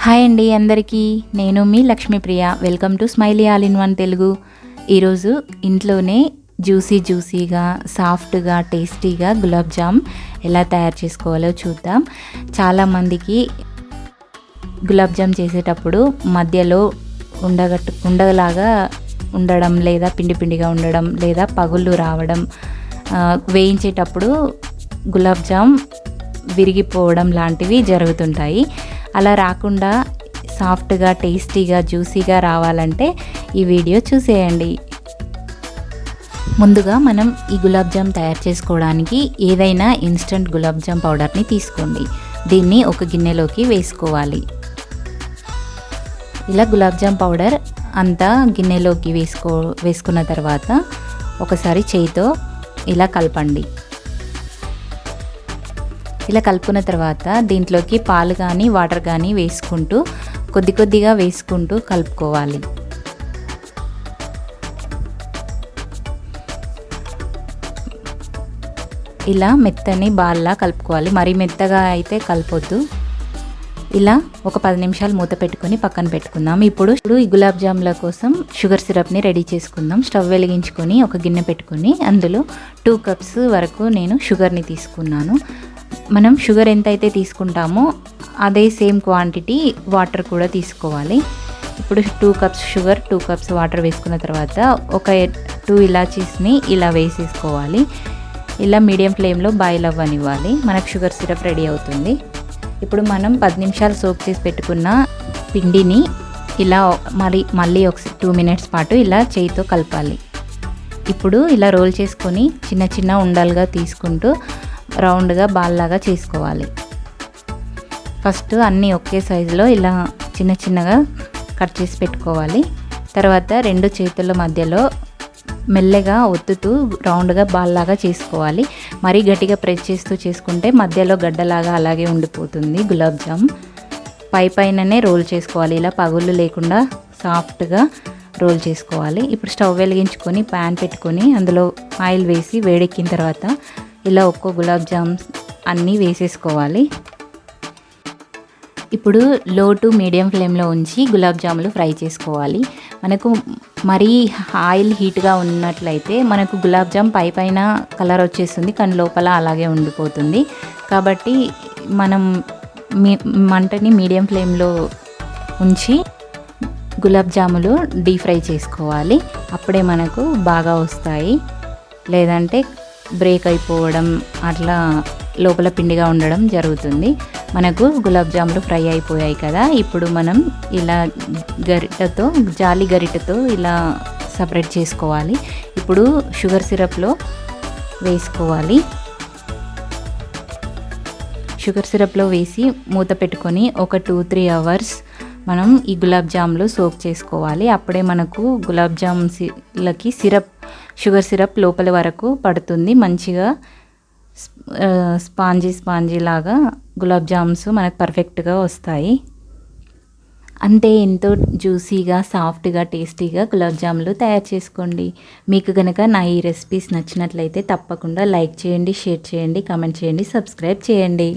Hi అండి అందరికీ, నేను మీ Lakshmipriya. Welcome to smiley all in one Telugu. ఈరోజు ఇంట్లోనే జ్యూసీగా సాఫ్ట్గా టేస్టీగా గులాబ్ జామ్ ఎలా తయారు చేసుకోవాలో చూద్దాం. చాలామందికి గులాబ్ జామ్ చేసేటప్పుడు మధ్యలో ఉండగలాగా ఉండడం, లేదా పిండిగా ఉండడం, లేదా పగుళ్ళు రావడం, వేయించేటప్పుడు గులాబ్ జామ్ విరిగిపోవడం లాంటివి జరుగుతుంటాయి. అలా రాకుండా సాఫ్ట్గా టేస్టీగా జ్యూసీగా రావాలంటే ఈ వీడియో చూసేయండి. ముందుగా మనం ఈ గులాబ్ జామ్ తయారు చేసుకోవడానికి ఏదైనా ఇన్స్టంట్ గులాబ్ జామ్ పౌడర్ని తీసుకోండి. దీన్ని ఒక గిన్నెలోకి వేసుకోవాలి. ఇలా గులాబ్ జామ్ పౌడర్ అంతా గిన్నెలోకి వేసుకున్న తర్వాత ఒకసారి చేయితో ఇలా కలపండి. ఇలా కలుపుకున్న తర్వాత దీంట్లోకి పాలు కానీ వాటర్ కానీ వేసుకుంటూ కొద్దిగా వేసుకుంటూ కలుపుకోవాలి. ఇలా మెత్తని బాల్లా కలుపుకోవాలి. మరీ మెత్తగా అయితే కలపొద్దు. ఇలా ఒక 10 నిమిషాలు మూత పెట్టుకొని పక్కన పెట్టుకుందాం. ఇప్పుడు ఈ గులాబ్ జాముల కోసం షుగర్ సిరప్ని రెడీ చేసుకుందాం. స్టవ్ వెలిగించుకొని ఒక గిన్నె పెట్టుకొని అందులో 2 కప్స్ వరకు నేను షుగర్ని తీసుకున్నాను. మనం షుగర్ ఎంత అయితే తీసుకుంటామో అదే సేమ్ క్వాంటిటీ వాటర్ కూడా తీసుకోవాలి. ఇప్పుడు 2 కప్స్ షుగర్, 2 కప్స్ వాటర్ వేసుకున్న తర్వాత ఒక 2 ఇలాచీస్ని ఇలా వేసేసుకోవాలి. ఇలా మీడియం ఫ్లేమ్లో బాయిల్ అవ్వనివ్వాలి. మనకు షుగర్ సిరప్ రెడీ అవుతుంది. ఇప్పుడు మనం 10 నిమిషాలు సోక్ చేసి పెట్టుకున్న పిండిని ఇలా మళ్ళీ ఒక 2 మినిట్స్ పాటు ఇలా చేయితో కలపాలి. ఇప్పుడు ఇలా రోల్ చేసుకొని చిన్న ఉండలుగా తీసుకుంటూ రౌండ్గా బాల్ లాగా చేసుకోవాలి. ఫస్ట్ అన్నీ ఒకే సైజులో ఇలా చిన్నగా కట్ చేసి పెట్టుకోవాలి. తర్వాత 2 చేతుల మధ్యలో మెల్లగా ఒత్తుతూ రౌండ్గా బాల్ లాగా చేసుకోవాలి. మరీ గట్టిగా ప్రెస్ చేస్తూ చేసుకుంటే మధ్యలో గడ్డలాగా అలాగే ఉండిపోతుంది గులాబ్ జామ్. పైననే రోల్ చేసుకోవాలి. ఇలా పగుళ్ళు లేకుండా సాఫ్ట్గా రోల్ చేసుకోవాలి. ఇప్పుడు స్టవ్ వెలిగించుకొని ప్యాన్ పెట్టుకొని అందులో ఆయిల్ వేసి వేడెక్కిన తర్వాత ఇలా ఒక్కో గులాబ్ జామ్స్ అన్నీ వేసేసుకోవాలి. ఇప్పుడు లో టు మీడియం ఫ్లేమ్లో ఉంచి గులాబ్ జాములు ఫ్రై చేసుకోవాలి. మనకు మరీ ఆయిల్ హీట్గా ఉన్నట్లయితే మనకు గులాబ్ జామ్ పైన కలర్ వచ్చేస్తుంది, కానీ లోపల అలాగే ఉండిపోతుంది. కాబట్టి మనం మంటని మీడియం ఫ్లేమ్లో ఉంచి గులాబ్ జాములు డీప్ ఫ్రై చేసుకోవాలి. అప్పుడే మనకు బాగా వస్తాయి. లేదంటే బ్రేక్ అయిపోవడం, అట్లా లోపల పిండిగా ఉండడం జరుగుతుంది. మనకు గులాబ్ జాములు ఫ్రై అయిపోయాయి కదా. ఇప్పుడు మనం ఇలా జాలి గరిటెతో ఇలా సపరేట్ చేసుకోవాలి. ఇప్పుడు షుగర్ సిరప్లో వేసుకోవాలి. షుగర్ సిరప్లో వేసి మూత పెట్టుకొని ఒక 2-3 అవర్స్ మనం ఈ గులాబ్ జాములు సోక్ చేసుకోవాలి. అప్పుడే మనకు గులాబ్ జామ్లకి షుగర్ సిరప్ లోపల వరకు పడుతుంది. మంచిగా స్పాంజీ లాగా గులాబ్ జామ్స్ మనకు పర్ఫెక్ట్గా వస్తాయి. అంతే, ఎంతో జ్యూసీగా సాఫ్ట్గా టేస్టీగా గులాబ్ జాములు తయారు చేసుకోండి. మీకు కనుక నా ఈ రెసిపీస్ నచ్చినట్లయితే తప్పకుండా లైక్ చేయండి, షేర్ చేయండి, కామెంట్ చేయండి, సబ్స్క్రైబ్ చేయండి.